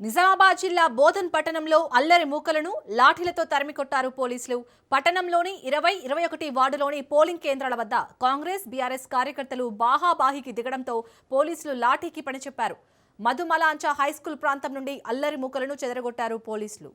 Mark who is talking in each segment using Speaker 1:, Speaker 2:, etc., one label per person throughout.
Speaker 1: నిజామాబాద్ జిల్లా బోధన్ పట్టణంలో అల్లరి మూకలను లాఠీలతో తరిమికొట్టారు పోలీసులు. పట్టణంలోని 20-21 వార్డులోని పోలింగ్ కేంద్రాల వద్ద కాంగ్రెస్ బీఆర్ఎస్ కార్యకర్తలు బాహాబాహికి దిగడంతో పోలీసులు లాఠీకి పనిచెప్పారు. మధుమలాంచ హైస్కూల్ ప్రాంతం నుండి అల్లరి మూకలను చెదరగొట్టారు పోలీసులు.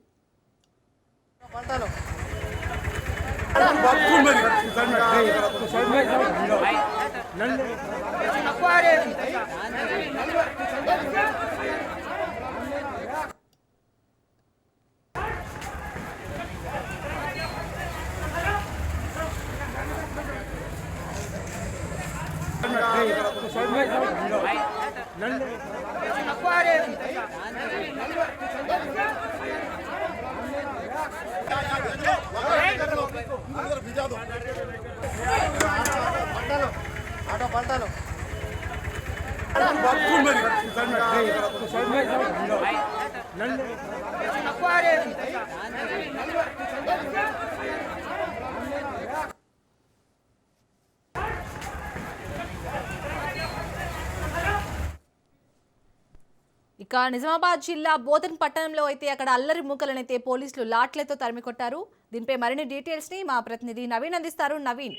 Speaker 1: ఇక నిజామాబాద్ జిల్లా బోధన్ పట్టణంలో అయితే అక్కడ అల్లరి మూకలనైతే పోలీసులు లాట్లతో తరిమికొట్టారు. దీనిపై మరిన్ని డీటెయిల్స్ ని మా ప్రతినిధి నవీన్ అందిస్తారు. నవీన్.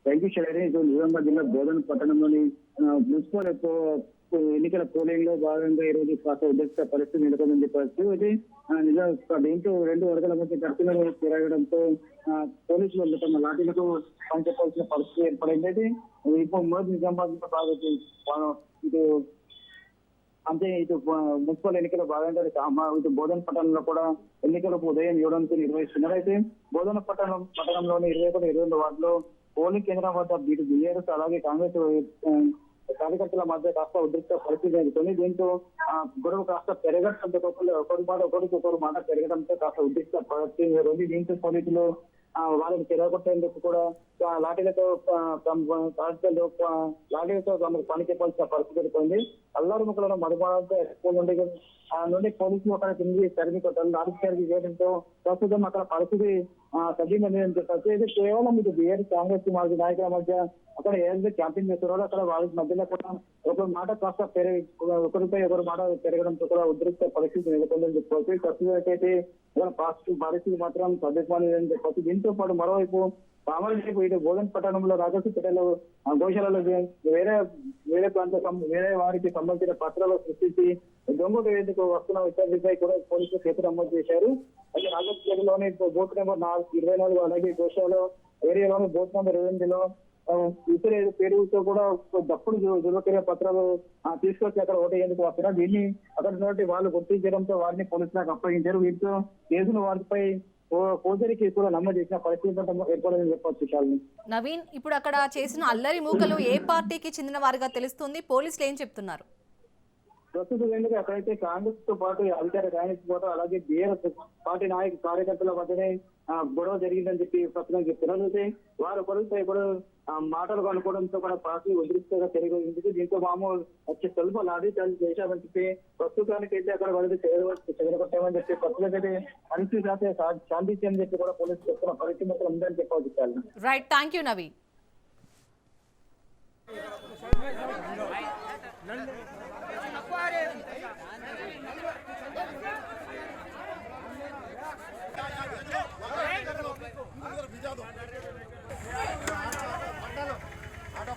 Speaker 2: నిజామాబాద్ జిల్లా బోధన్ పట్టణంలోని మున్సిపల్ ఎన్నికల పోలింగ్ లో భాగంగా ఈ రోజు కాస్త ఉద్రిక్త పరిస్థితి నెలకొందని చెప్పవచ్చు. అయితే దీంట్లో రెండు వర్గాల మధ్య ఘర్షణలు పెరగడంతో పోలీసులు తమ లాఠీలకు పనిచేయాల్సిన పరిస్థితి ఏర్పడింది. అయితే ఇప్పుడు నిజామాబాద్ బాగా ఇటు అంటే ఇటు మున్సిపల్ ఎన్నికల భాగంగా ఇటు బోధన్ పట్టణంలో కూడా ఎన్నికలకు ఉదయం 7 నిర్వహిస్తున్నారు. అయితే బోధన పట్టణంలోని 21-22 వార్డులో పోలింగ్ కేంద్రం వద్ద ఇటు బీఆర్ఎస్ అలాగే కాంగ్రెస్ కార్యకర్తల మధ్య కాస్త ఉద్రిక్త పరిస్థితి జరుగుతుంది. దీంతో గొడవ కాస్త పెరగడంతో ఒకరు మాట పెరగడంతో కాస్త ఉద్రిక్త పరిస్థితి జరుగుతుంది. దీంతో పోలీసులు వాళ్ళని చెరగొట్టేందుకు కూడా లాఠీలతో పని చెప్పాల్సిన పరిస్థితి ఏర్పడింది. అల్లరి ముక్కలను మధుమానంతో స్కూల్ నుండి పోలీసులు అక్కడ తిరిగి తరిమి కొట్టారు. లాఠీ తరిగి చేయడంతో ప్రస్తుతం అక్కడ పరిస్థితి తగ్గిందని చెప్పచ్చు. ఇది కేవలం ఇది బీఆర్ఎస్ కాంగ్రెస్ నాయకుల మధ్య అక్కడ ఏదైతే క్యాంపింగ్ చేస్తున్నారో అక్కడ వాళ్ళ మధ్యలో కూడా ఒకరి మాట కాస్త ఒకరిపై ఒకరి మాట పెరగడంతో కూడా ఉద్రిక్త పరిస్థితి నెలకొందని చెప్పవచ్చు. ప్రస్తుతం అయితే పాజిటివ్ పరిస్థితి మాత్రం తగ్గిపోలేదని చెప్పచ్చు. దీంతో పాటు మరోవైపు సామాన్యులకు ఇటు బోధన్ పట్టణంలో రాజకీయాలలో గోశాలలో వేరే వేరే వారికి సంబంధించిన పత్రాలు సృష్టించి దొంగకు వేదిక వస్తున్న విషయాలపై కూడా పోలీసులు కేసు నమోదు చేశారు. అయితే రాజకీయాలలోని బూత్ నెంబర్ 24 అలాగే గోశాల ఏరియాలోని బూత్ నెంబర్ 28లో ఇతర పేరుతో కూడా తప్పుడు ధృవకర పత్రాలు తీసుకొచ్చి అక్కడ ఓటేందుకు వస్తున్నారు. దీన్ని అక్కడ వాళ్ళు గుర్తించడంతో వారిని పోలీసులకు అప్పగించారు. వీటితో కేసులు వారిపై ఫోర్జరీ కేసు కూడా నమోదు చేసిన పరిస్థితి ఏర్పడదని చెప్పవచ్చు.
Speaker 1: నవీన్, ఇప్పుడు అక్కడ చేసిన అల్లరి మూకలు ఏ పార్టీకి చెందిన వారుగా తెలుస్తుంది? పోలీసులు ఏం చెప్తున్నారు?
Speaker 2: ప్రస్తుతం ఎందుకు అక్కడైతే కాంగ్రెస్ తో పాటు అధికార కాంగ్రెస్ పాటు అలాగే బీఆర్ఎస్ పార్టీ కార్యకర్తల మధ్యనే గొడవ జరిగిందని చెప్పి ప్రస్తుతం చెప్తున్నారు. అయితే వారు ఒకరిపై కూడా మాటలు అనుకోవడంతో కూడా పార్టీ ఉద్రిక్తంగా పెరిగింది. దీంతో మామూలు వచ్చే స్వల్ప లాఠీ చేశామని చెప్పి ప్రస్తుతానికి అయితే అక్కడ వాళ్ళకి చెదరగొట్టామని చెప్పి ప్రస్తుతానికి పరిస్థితి అయితే శాంతించి అని చెప్పి కూడా పోలీసులు చెప్తున్న పరిస్థితి మాత్రం ఉందని చెప్పవచ్చు.
Speaker 1: Right, thank you Naveen.
Speaker 3: Auto